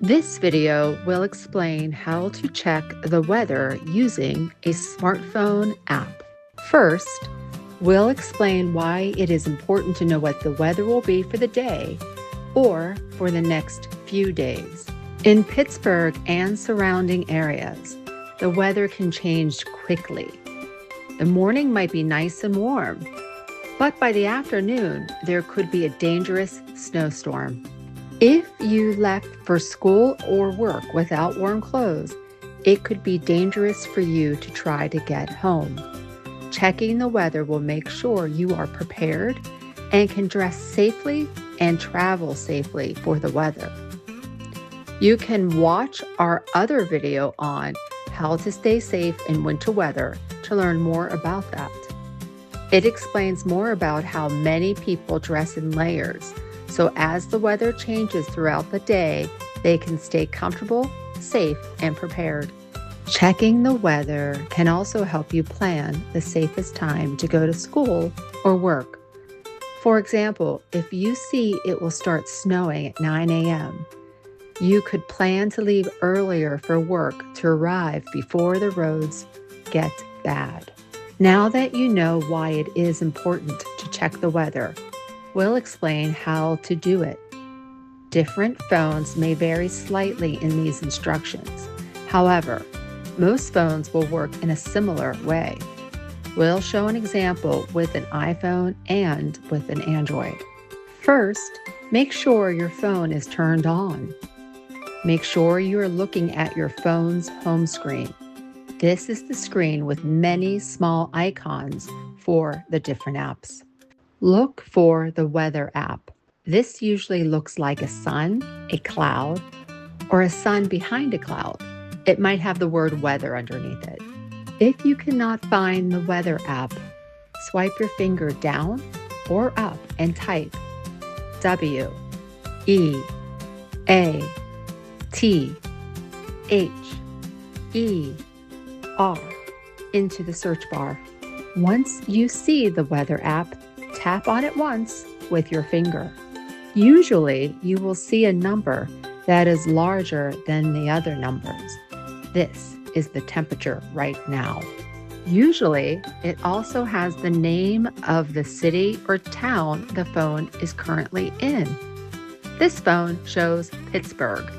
This video will explain how to check the weather using a smartphone app. First, we'll explain why it is important to know what the weather will be for the day or for the next few days. In Pittsburgh and surrounding areas, the weather can change quickly. The morning might be nice and warm, but by the afternoon, there could be a dangerous snowstorm. If you left for school or work without warm clothes, it could be dangerous for you to try to get home. Checking the weather will make sure you are prepared and can dress safely and travel safely for the weather. You can watch our other video on how to stay safe in winter weather to learn more about that. It explains more about how many people dress in layers, so as the weather changes throughout the day, they can stay comfortable, safe, and prepared. Checking the weather can also help you plan the safest time to go to school or work. For example, if you see it will start snowing at 9 a.m., you could plan to leave earlier for work to arrive before the roads get bad. Now that you know why it is important to check the weather, we'll explain how to do it. Different phones may vary slightly in these instructions. However, most phones will work in a similar way. We'll show an example with an iPhone and with an Android. First, make sure your phone is turned on. Make sure you are looking at your phone's home screen. This is the screen with many small icons for the different apps. Look for the weather app. This usually looks like a sun, a cloud, or a sun behind a cloud. It might have the word weather underneath it. If you cannot find the weather app, swipe your finger down or up and type WEATHER into the search bar. Once you see the weather app, tap on it once with your finger. Usually, you will see a number that is larger than the other numbers. This is the temperature right now. Usually, it also has the name of the city or town the phone is currently in. This phone shows Pittsburgh.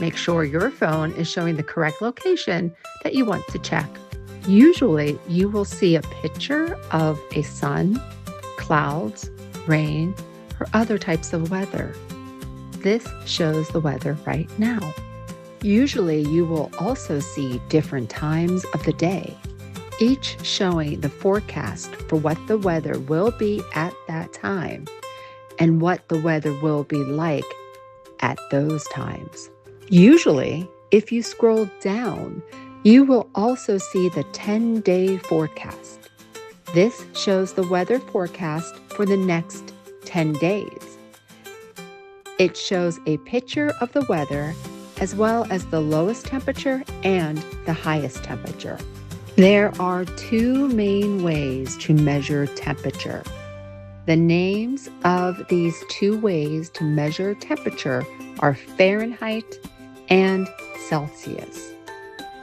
Make sure your phone is showing the correct location that you want to check. Usually, you will see a picture of a sun, clouds, rain, or other types of weather. This shows the weather right now. Usually, you will also see different times of the day, each showing the forecast for what the weather will be at that time and what the weather will be like at those times. Usually, if you scroll down, you will also see the 10-day forecast. This shows the weather forecast for the next 10 days. It shows a picture of the weather as well as the lowest temperature and the highest temperature. There are two main ways to measure temperature. The names of these two ways to measure temperature are Fahrenheit and Celsius.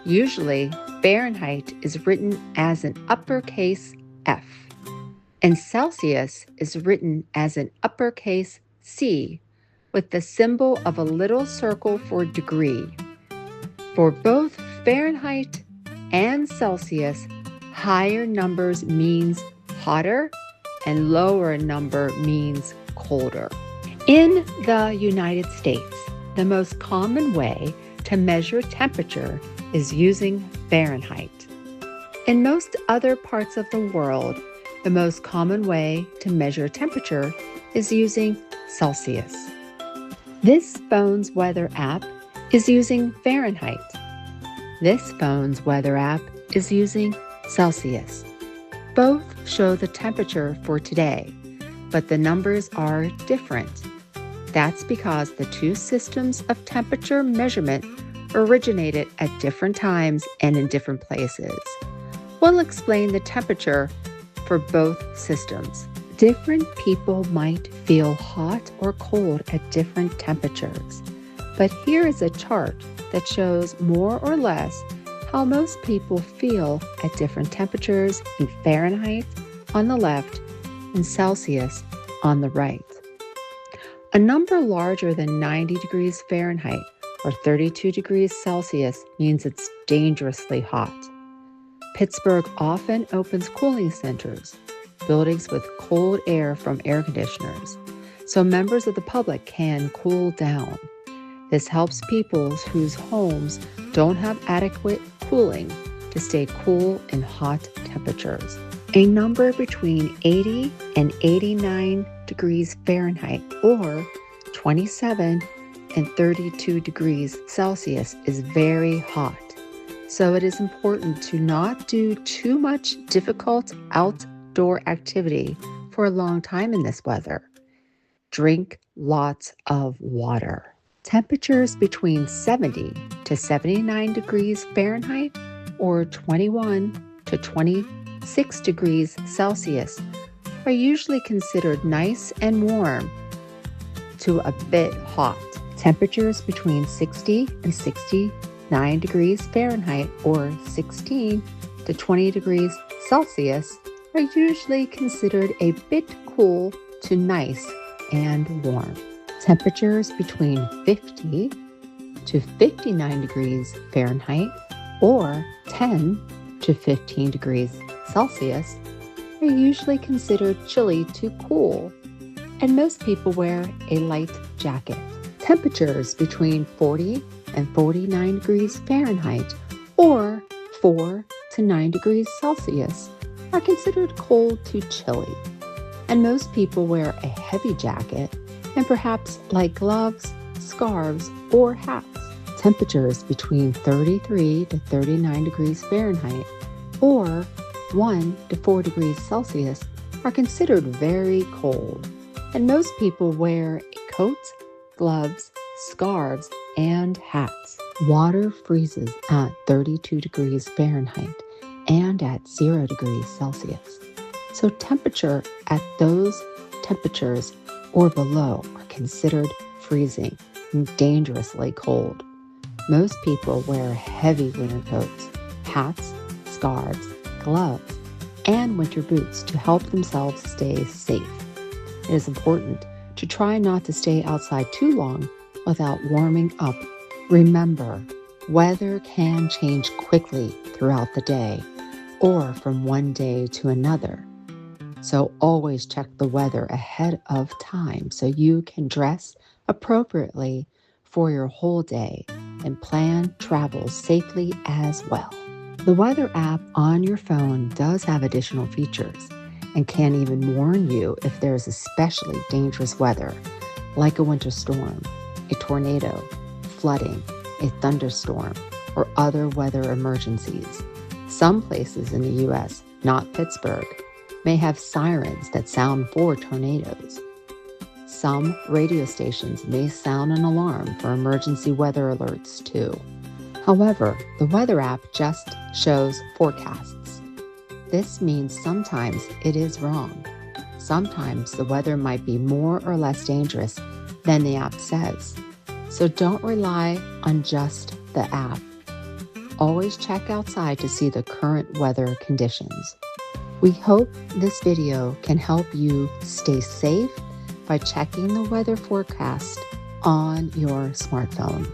Usually, Fahrenheit is written as an uppercase F, and Celsius is written as an uppercase C with the symbol of a little circle for degree. For both Fahrenheit and Celsius, higher numbers means hotter and lower number means colder. In the United States, the most common way to measure temperature is using Fahrenheit. In most other parts of the world, the most common way to measure temperature is using Celsius. This phone's weather app is using Fahrenheit. This phone's weather app is using Celsius. Both show the temperature for today, but the numbers are different. That's because the two systems of temperature measurement originated at different times and in different places. We'll explain the temperature for both systems. Different people might feel hot or cold at different temperatures. But here is a chart that shows more or less how most people feel at different temperatures in Fahrenheit on the left and Celsius on the right. A number larger than 90 degrees Fahrenheit or 32 degrees Celsius means it's dangerously hot. Pittsburgh often opens cooling centers, buildings with cold air from air conditioners, so members of the public can cool down. This helps people whose homes don't have adequate cooling to stay cool in hot temperatures. A number between 80 and 89 degrees Fahrenheit or 27 and 32 degrees Celsius is very hot. So it is important to not do too much difficult outdoor activity for a long time in this weather. Drink lots of water. Temperatures between 70 to 79 degrees Fahrenheit or 21 to 26 degrees Celsius are usually considered nice and warm to a bit hot. Temperatures between 60 and 69 degrees Fahrenheit or 16 to 20 degrees Celsius are usually considered a bit cool to nice and warm. Temperatures between 50 to 59 degrees Fahrenheit or 10 to 15 degrees Celsius are usually considered chilly to cool, and most people wear a light jacket. Temperatures between 40 and 49 degrees Fahrenheit or 4 to 9 degrees Celsius are considered cold to chilly, and most people wear a heavy jacket and perhaps light gloves, scarves, or hats. Temperatures between 33 to 39 degrees Fahrenheit or 1 to 4 degrees Celsius are considered very cold, and most people wear coats, gloves, scarves, and hats. Water freezes at 32 degrees Fahrenheit and at 0 degrees Celsius. So temperature at those temperatures or below are considered freezing and dangerously cold. Most people wear heavy winter coats, hats, scarves, gloves, and winter boots to help themselves stay safe. It is important to try not to stay outside too long without warming up. Remember, weather can change quickly throughout the day or from one day to another. So always check the weather ahead of time so you can dress appropriately for your whole day and plan travel safely as well. The weather app on your phone does have additional features and can even warn you if there's especially dangerous weather, like a winter storm, a tornado, flooding, a thunderstorm, or other weather emergencies. Some places in the U.S., not Pittsburgh, may have sirens that sound for tornadoes. Some radio stations may sound an alarm for emergency weather alerts too. However, the weather app just shows forecasts. This means sometimes it is wrong. Sometimes the weather might be more or less dangerous than the app says. So don't rely on just the app. Always check outside to see the current weather conditions. We hope this video can help you stay safe by checking the weather forecast on your smartphone.